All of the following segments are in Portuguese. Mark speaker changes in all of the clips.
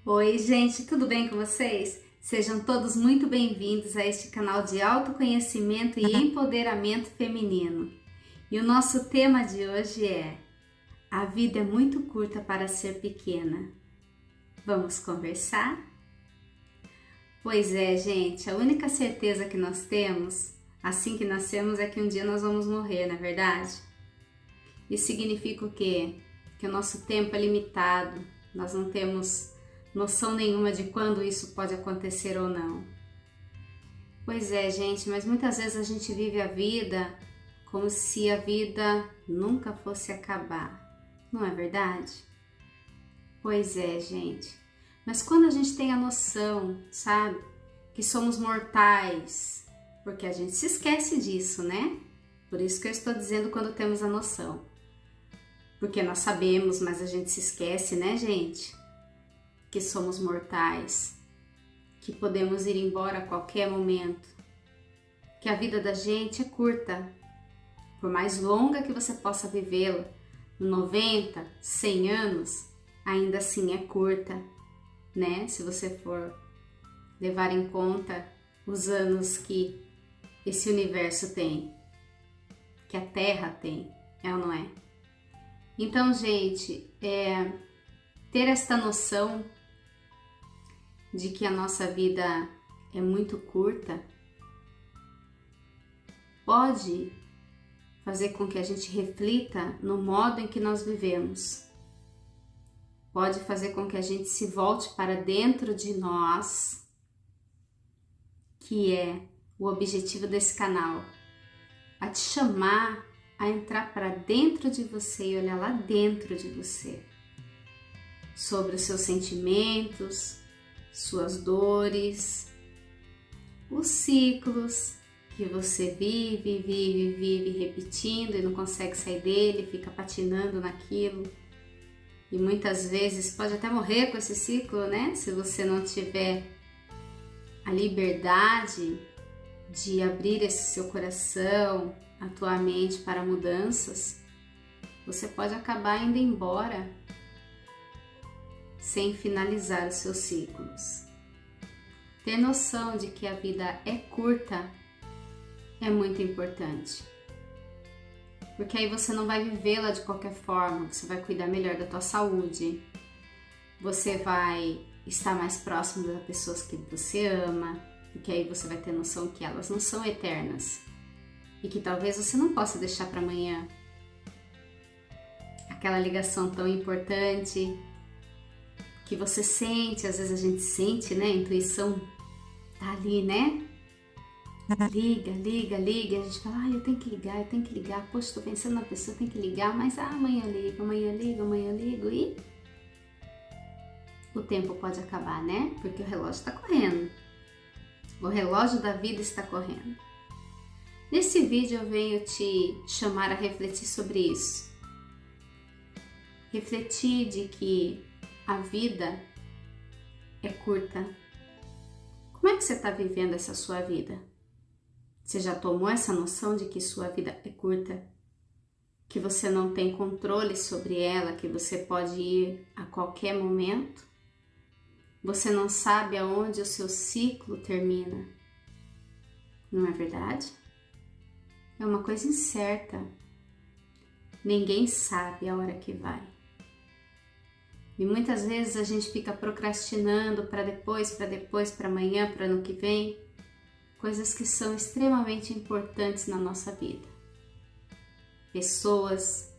Speaker 1: Oi, gente, tudo bem com vocês? Sejam todos muito bem-vindos a este canal de autoconhecimento e empoderamento feminino. E o nosso tema de hoje é: a vida é muito curta para ser pequena. Vamos conversar? Pois é, gente, a única certeza que nós temos, assim que nascemos, é que um dia nós vamos morrer, não é verdade? Isso significa o quê? Que o nosso tempo é limitado, nós não temos noção nenhuma de quando isso pode acontecer ou não. Pois é, gente, mas muitas vezes a gente vive a vida como se a vida nunca fosse acabar, não é verdade? Pois é, gente, mas quando a gente tem a noção, sabe, que somos mortais, porque a gente se esquece disso, né? Por isso que eu estou dizendo quando temos a noção. Porque nós sabemos, mas a gente se esquece, né, gente? Que somos mortais, que podemos ir embora a qualquer momento, que a vida da gente é curta, por mais longa que você possa vivê-la, 90, 100 anos, ainda assim é curta, né? Se você for levar em conta os anos que esse universo tem, que a Terra tem, é ou não é? Então, gente, ter esta noção de que a nossa vida é muito curta pode fazer com que a gente reflita no modo em que nós vivemos. Pode fazer com que a gente se volte para dentro de nós, que é o objetivo desse canal, a te chamar a entrar para dentro de você e olhar lá dentro de você, sobre os seus sentimentos, suas dores, os ciclos que você vive repetindo e não consegue sair dele, fica patinando naquilo e muitas vezes pode até morrer com esse ciclo, né? Se você não tiver a liberdade de abrir esse seu coração, a tua mente para mudanças, você pode acabar indo embora sem finalizar os seus ciclos. Ter noção de que a vida é curta é muito importante, porque aí você não vai vivê-la de qualquer forma, você vai cuidar melhor da tua saúde, você vai estar mais próximo das pessoas que você ama, porque aí você vai ter noção que elas não são eternas e que talvez você não possa deixar para amanhã aquela ligação tão importante que você sente, às vezes a gente sente, né? A intuição tá ali, né? Liga, e a gente fala, eu tenho que ligar, poxa, tô pensando na pessoa, tem que ligar, mas amanhã eu ligo e o tempo pode acabar, né? Porque o relógio tá correndo, o relógio da vida está correndo. Nesse vídeo eu venho te chamar a refletir sobre isso. Refletir de que a vida é curta. Como é que você está vivendo essa sua vida? Você já tomou essa noção de que sua vida é curta? Que você não tem controle sobre ela, que você pode ir a qualquer momento? Você não sabe aonde o seu ciclo termina? Não é verdade? É uma coisa incerta. Ninguém sabe a hora que vai. E muitas vezes a gente fica procrastinando para depois, para amanhã, para ano que vem, coisas que são extremamente importantes na nossa vida. Pessoas,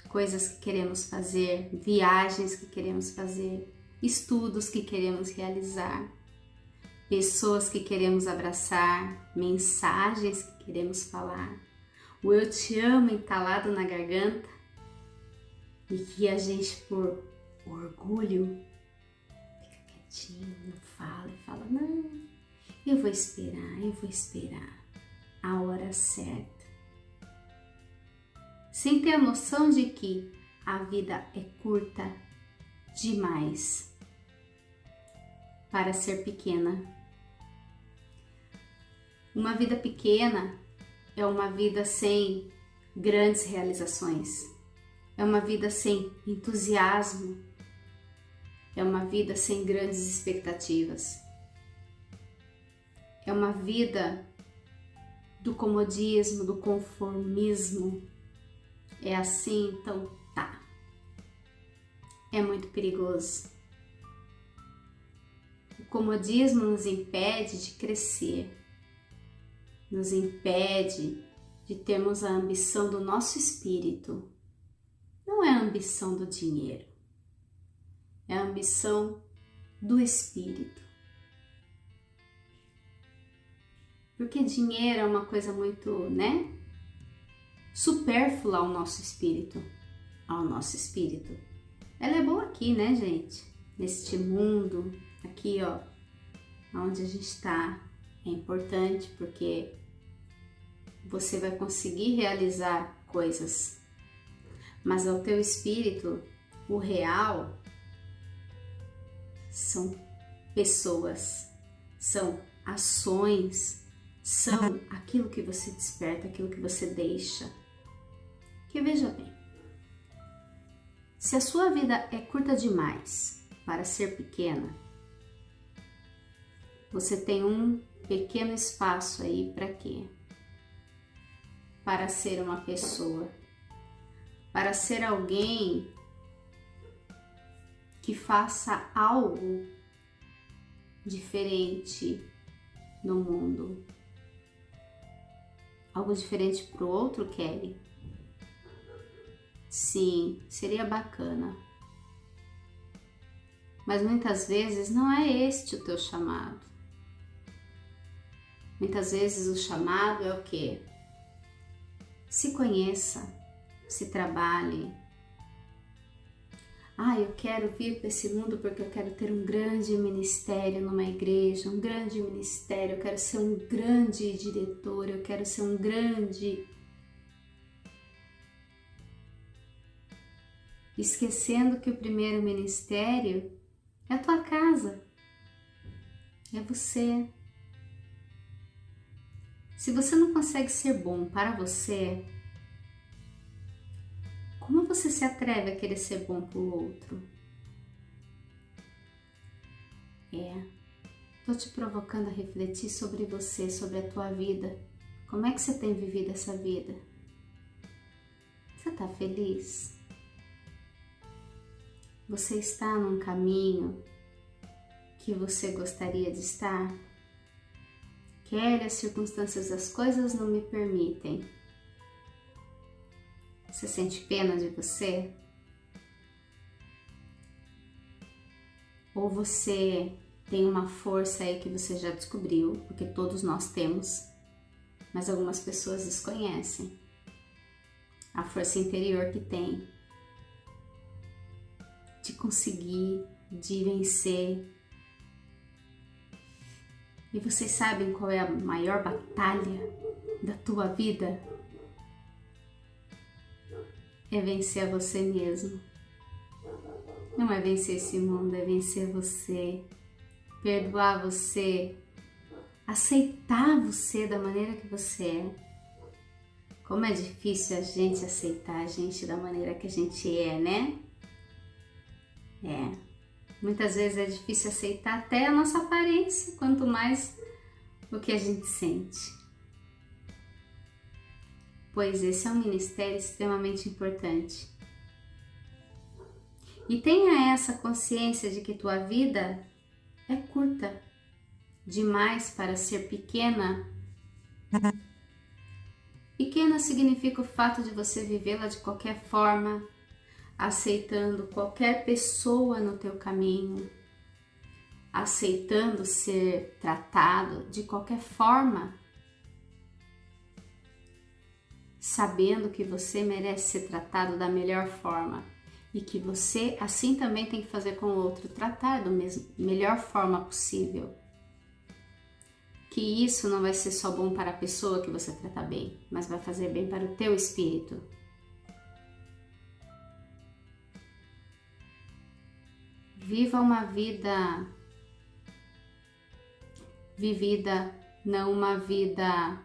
Speaker 1: coisas que queremos fazer, viagens que queremos fazer, estudos que queremos realizar, pessoas que queremos abraçar, mensagens que queremos falar, o eu te amo entalado na garganta e que a gente por orgulho fica quietinho, não fala e fala, não, eu vou esperar a hora certa, sem ter a noção de que a vida é curta demais para ser pequena. Uma vida pequena é uma vida sem grandes realizações, é uma vida sem entusiasmo, é uma vida sem grandes expectativas. É uma vida do comodismo, do conformismo. É assim, então tá. É muito perigoso. O comodismo nos impede de crescer, nos impede de termos a ambição do nosso espírito. Não é a ambição do dinheiro, é a ambição do espírito. Porque dinheiro é uma coisa muito, supérflua ao nosso espírito. Ela é boa aqui, né, gente? Neste mundo, aqui, ó, onde a gente está, é importante porque você vai conseguir realizar coisas. Mas ao teu espírito, o real são pessoas, são ações, são aquilo que você desperta, aquilo que você deixa. Que veja bem, se a sua vida é curta demais para ser pequena, você tem um pequeno espaço aí para quê? Para ser uma pessoa, para ser alguém que faça algo diferente no mundo. Algo diferente para o outro, Kelly? Sim, seria bacana. Mas muitas vezes não é este o teu chamado. Muitas vezes o chamado é o quê? Se conheça, se trabalhe. Eu quero vir para esse mundo porque eu quero ter um grande ministério numa igreja, um grande ministério, eu quero ser um grande diretor, eu quero ser um grande... Esquecendo que o primeiro ministério é a tua casa, é você. Se você não consegue ser bom para você, como você se atreve a querer ser bom para o outro? Tô te provocando a refletir sobre você, sobre a tua vida. Como é que você tem vivido essa vida? Você tá feliz? Você está num caminho que você gostaria de estar? Kelly, as circunstâncias das coisas não me permitem. Você sente pena de você? Ou você tem uma força aí que você já descobriu, porque todos nós temos, mas algumas pessoas desconhecem a força interior que tem de conseguir, de vencer. E vocês sabem qual é a maior batalha da tua vida? É vencer a você mesmo. Não é vencer esse mundo, é vencer você, perdoar você, aceitar você da maneira que você é. Como é difícil a gente aceitar a gente da maneira que a gente é, né? Muitas vezes é difícil aceitar até a nossa aparência, quanto mais o que a gente sente. Pois esse é um ministério extremamente importante. E tenha essa consciência de que tua vida é curta demais para ser pequena. Pequena significa o fato de você vivê-la de qualquer forma, aceitando qualquer pessoa no teu caminho, aceitando ser tratado de qualquer forma, sabendo que você merece ser tratado da melhor forma e que você assim também tem que fazer com o outro, tratar da melhor forma possível. Que isso não vai ser só bom para a pessoa que você trata bem, mas vai fazer bem para o teu espírito. Viva uma vida vivida, não uma vida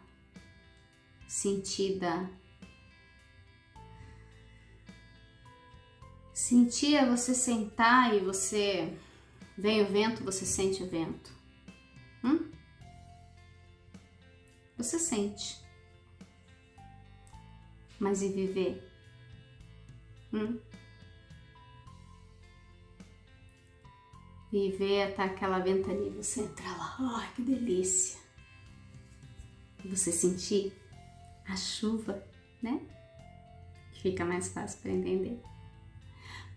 Speaker 1: sentida. Sentir é você sentar e você Vem o vento, você sente o vento. Você sente. Mas e viver? Viver até aquela ventania, você entrar lá, ai que delícia. E você sentir a chuva, né? Que fica mais fácil para entender.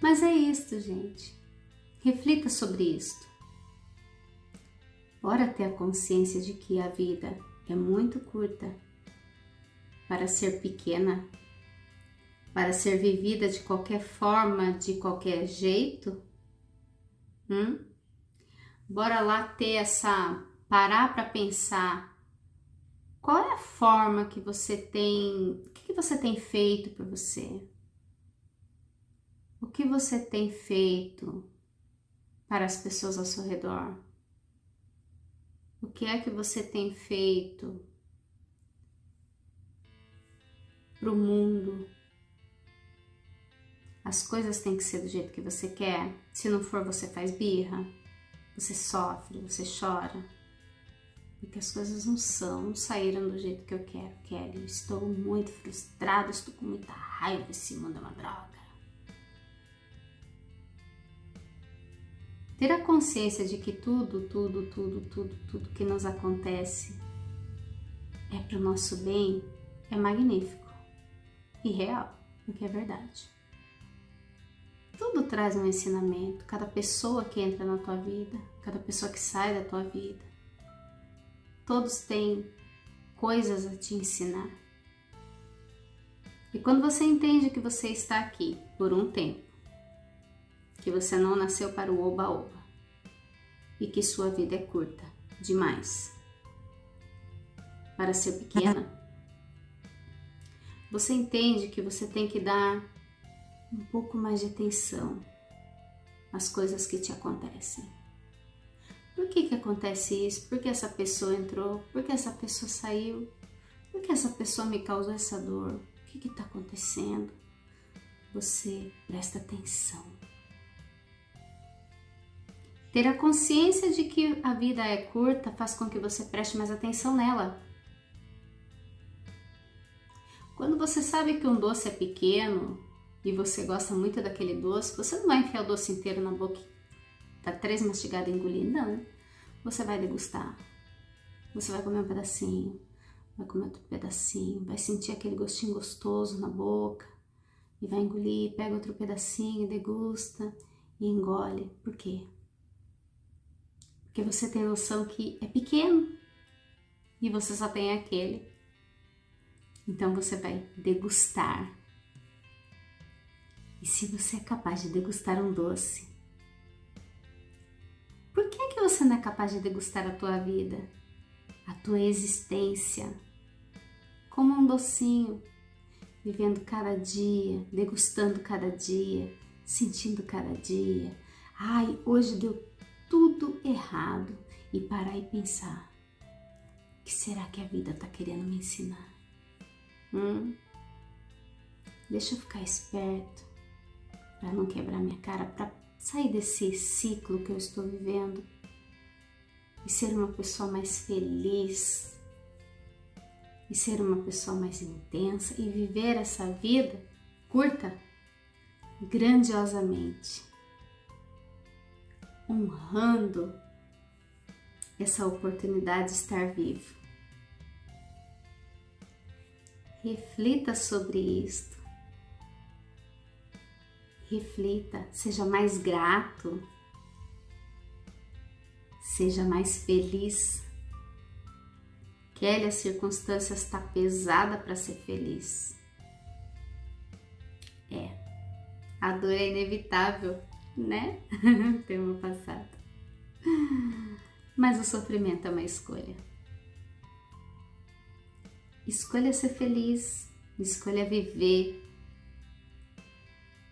Speaker 1: Mas é isto, gente. Reflita sobre isto. Bora ter a consciência de que a vida é muito curta para ser pequena, para ser vivida de qualquer forma, de qualquer jeito. Bora lá ter parar para pensar qual é a forma que você tem, o que você tem feito por você? O que você tem feito para as pessoas ao seu redor? O que é que você tem feito para o mundo? As coisas têm que ser do jeito que você quer. Se não for, você faz birra, você sofre, você chora. Porque as coisas não saíram do jeito que eu quero, Kelly. Eu estou muito frustrada, estou com muita raiva, esse mundo é uma droga. Ter a consciência de que tudo que nos acontece é para o nosso bem é magnífico e real, porque é verdade. Tudo traz um ensinamento, cada pessoa que entra na tua vida, cada pessoa que sai da tua vida, todos têm coisas a te ensinar. E quando você entende que você está aqui por um tempo, que você não nasceu para o oba-oba e que sua vida é curta demais para ser pequena, você entende que você tem que dar um pouco mais de atenção às coisas que te acontecem. Por que acontece isso? Por que essa pessoa entrou? Por que essa pessoa saiu? Por que essa pessoa me causou essa dor? O que está acontecendo? Você presta atenção. Ter a consciência de que a vida é curta faz com que você preste mais atenção nela. Quando você sabe que um doce é pequeno e você gosta muito daquele doce, você não vai enfiar o doce inteiro na boca, tá 3 mastigadas e engolir, não. Você vai degustar. Você vai comer um pedacinho, vai comer outro pedacinho, vai sentir aquele gostinho gostoso na boca e vai engolir, pega outro pedacinho, degusta e engole. Por quê? Porque você tem noção que é pequeno e você só tem aquele. Então você vai degustar. E se você é capaz de degustar um doce, por que você não é capaz de degustar a tua vida, a tua existência, como um docinho, vivendo cada dia, degustando cada dia, sentindo cada dia? Ai, hoje deu tudo errado, e parar e pensar, o que será que a vida está querendo me ensinar? Deixa eu ficar esperto para não quebrar minha cara, para sair desse ciclo que eu estou vivendo e ser uma pessoa mais feliz, e ser uma pessoa mais intensa e viver essa vida curta grandiosamente, honrando essa oportunidade de estar vivo. Reflita sobre isto. Reflita, seja mais grato, seja mais feliz. Kelly, a circunstância está pesada para ser feliz. A dor é inevitável, né? Tema passado. Mas o sofrimento é uma escolha. Escolha ser feliz, escolha viver,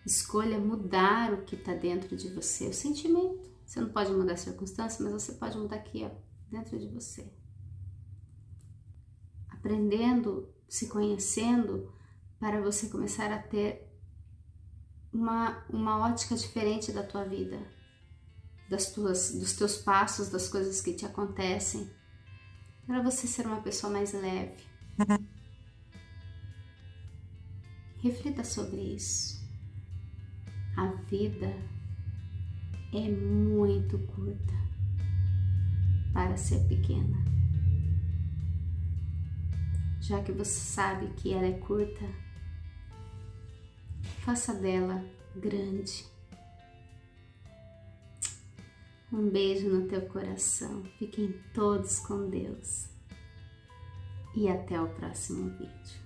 Speaker 1: escolha mudar o que está dentro de você, o sentimento. Você não pode mudar a circunstância, mas você pode mudar aqui, ó, dentro de você. Aprendendo, se conhecendo, para você começar a ter uma ótica diferente da tua vida, dos teus passos, das coisas que te acontecem, para você ser uma pessoa mais leve. Reflita sobre isso. A vida é muito curta para ser pequena. Já que você sabe que ela é curta, faça dela grande. Um beijo no teu coração. Fiquem todos com Deus. E até o próximo vídeo.